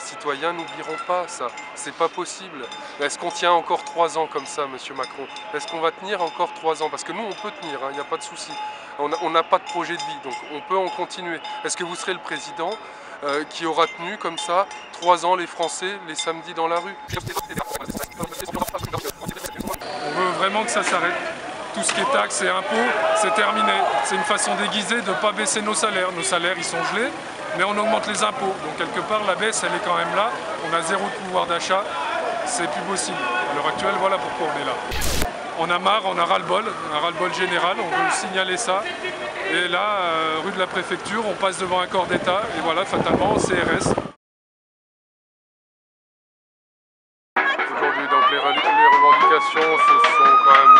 citoyens n'oublieront pas ça. C'est pas possible. Est-ce qu'on tient encore 3 ans comme ça, monsieur Macron? Est-ce qu'on va tenir encore 3 ans? Parce que nous, on peut tenir, il n'y a pas de souci. On n'a pas de projet de vie, donc on peut en continuer. Est-ce que vous serez le président qui aura tenu comme ça 3 ans les Français, les samedis dans la rue? On veut vraiment que ça s'arrête. Tout ce qui est taxes et impôts, c'est terminé. C'est une façon déguisée de ne pas baisser nos salaires. Nos salaires, ils sont gelés, mais on augmente les impôts. Donc quelque part, la baisse, elle est quand même là. On a zéro de pouvoir d'achat. C'est plus possible. À l'heure actuelle, voilà pourquoi on est là. On a marre, on a ras-le-bol général, on veut signaler ça. Et là, rue de la Préfecture, on passe devant un corps d'État, et voilà, fatalement, CRS. Aujourd'hui, donc les revendications se sont quand même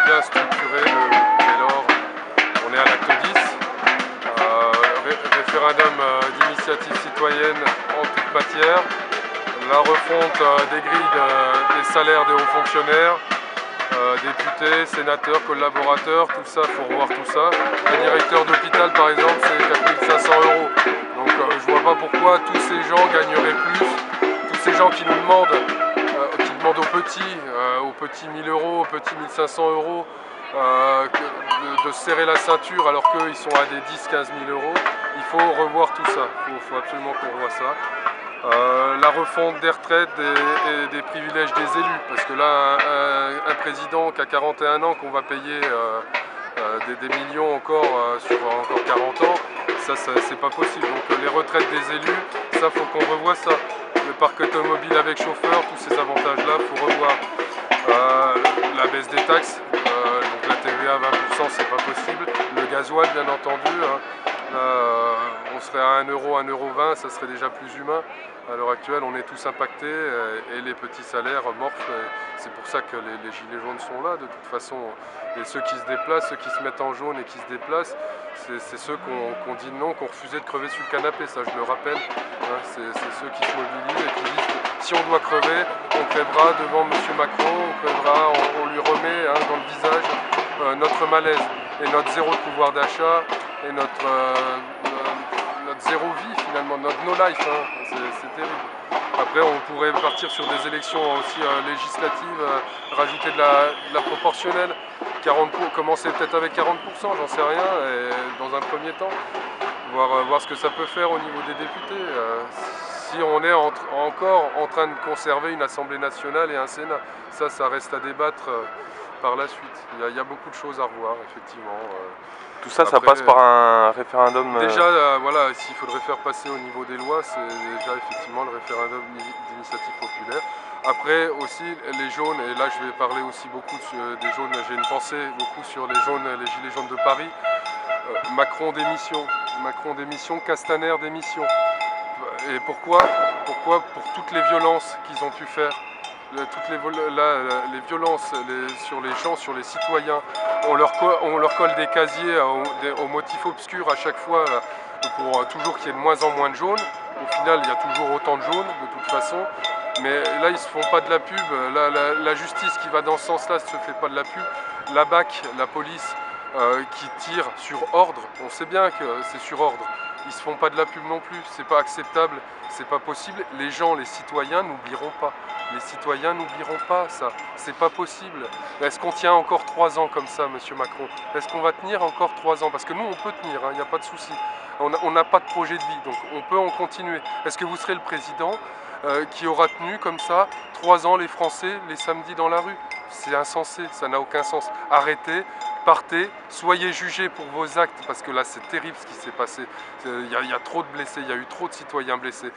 bien structurées dès lors. On est à l'acte 10, référendum d'initiative citoyenne en toute matière, la refonte des grilles des salaires des hauts fonctionnaires, députés, sénateurs, collaborateurs, tout ça, il faut revoir tout ça. Un directeur d'hôpital par exemple, c'est 4500 €. Donc je vois pas pourquoi tous ces gens gagneraient plus, tous ces gens qui nous demandent aux petits 1000 €, aux petits 1500 € de serrer la ceinture alors qu'eux ils sont à des 10-15 000 €. Il faut revoir tout ça, il faut absolument qu'on revoie ça. La refonte des retraites et des privilèges des élus, parce que là un président qui a 41 ans qu'on va payer des millions encore sur encore 40 ans, ça c'est pas possible. Donc les retraites des élus, ça faut qu'on revoie ça. Le parc automobile avec chauffeur, tous ces avantages-là, il faut revoir. La baisse des taxes, donc la TVA à 20%, c'est pas possible. Le gasoil, bien entendu, hein. Là, on serait à 1 €, 1,20 €, ça serait déjà plus humain. À l'heure actuelle, on est tous impactés et les petits salaires morflent. C'est pour ça que les gilets jaunes sont là, de toute façon. Et ceux qui se déplacent, ceux qui se mettent en jaune et qui se déplacent, c'est ceux qu'on dit non, qu'on refusait de crever sur le canapé, ça je le rappelle. Hein, c'est ceux qui se mobilisent et qui disent si on doit crever, on crèvera devant M. Macron, on crèvera, on lui remet dans le visage notre malaise et notre zéro de pouvoir d'achat et notre zéro vie finalement, notre no life, hein. C'est terrible. Après on pourrait partir sur des élections aussi législatives, rajouter de la proportionnelle, commencer peut-être avec 40%, j'en sais rien, et dans un premier temps, voir ce que ça peut faire au niveau des députés. Si on est encore en train de conserver une Assemblée nationale et un Sénat, ça reste à débattre par la suite. Il y a beaucoup de choses à revoir, effectivement. Tout ça, ça passe par un référendum Déjà, voilà, s'il faudrait faire passer au niveau des lois, c'est déjà effectivement le référendum d'initiative populaire. Après aussi, les jaunes, et là je vais parler aussi beaucoup des jaunes, j'ai une pensée beaucoup sur les gilets jaunes de Paris. Macron démission, Castaner démission. Et pourquoi? Pour toutes les violences qu'ils ont pu faire. Les violences sur les gens, sur les citoyens, on leur colle des casiers aux motifs obscurs à chaque fois pour toujours qu'il y ait de moins en moins de jaunes. Au final, il y a toujours autant de jaunes de toute façon. Mais là, ils ne se font pas de la pub. La justice qui va dans ce sens-là ne se fait pas de la pub. La BAC, la police, qui tire sur ordre, on sait bien que c'est sur ordre. Ils se font pas de la pub non plus, c'est pas acceptable, c'est pas possible. Les gens, les citoyens n'oublieront pas. Les citoyens n'oublieront pas ça, c'est pas possible. Est-ce qu'on tient encore 3 ans comme ça, monsieur Macron? Est-ce qu'on va tenir encore 3 ans? Parce que nous, on peut tenir, il n'y a pas de souci. On n'a pas de projet de vie, donc on peut en continuer. Est-ce que vous serez le président qui aura tenu comme ça 3 ans les Français, les samedis dans la rue? C'est insensé, ça n'a aucun sens. Arrêtez, partez, soyez jugés pour vos actes, parce que là c'est terrible ce qui s'est passé. Il y a trop de blessés, il y a eu trop de citoyens blessés.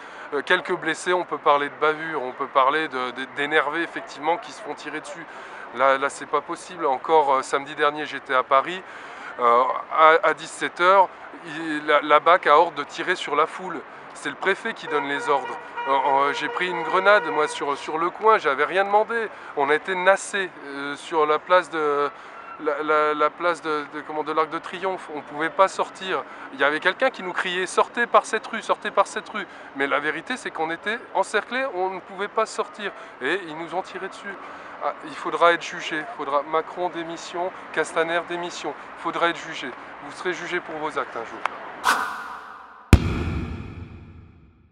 Quelques blessés, on peut parler de bavure, on peut parler d'énervés effectivement qui se font tirer dessus. Là c'est pas possible. Encore samedi dernier j'étais à Paris, à 17 h, la BAC a ordre de tirer sur la foule. C'est le préfet qui donne les ordres. J'ai pris une grenade, moi, sur le coin, j'avais rien demandé. On a été nassés sur la place de l'Arc de Triomphe. On ne pouvait pas sortir. Il y avait quelqu'un qui nous criait « Sortez par cette rue, sortez par cette rue ». Mais la vérité, c'est qu'on était encerclés, on ne pouvait pas sortir. Et ils nous ont tiré dessus. Ah, il faudra être jugé. Macron démission, Castaner démission. Il faudra être jugé. Vous serez jugé pour vos actes un jour.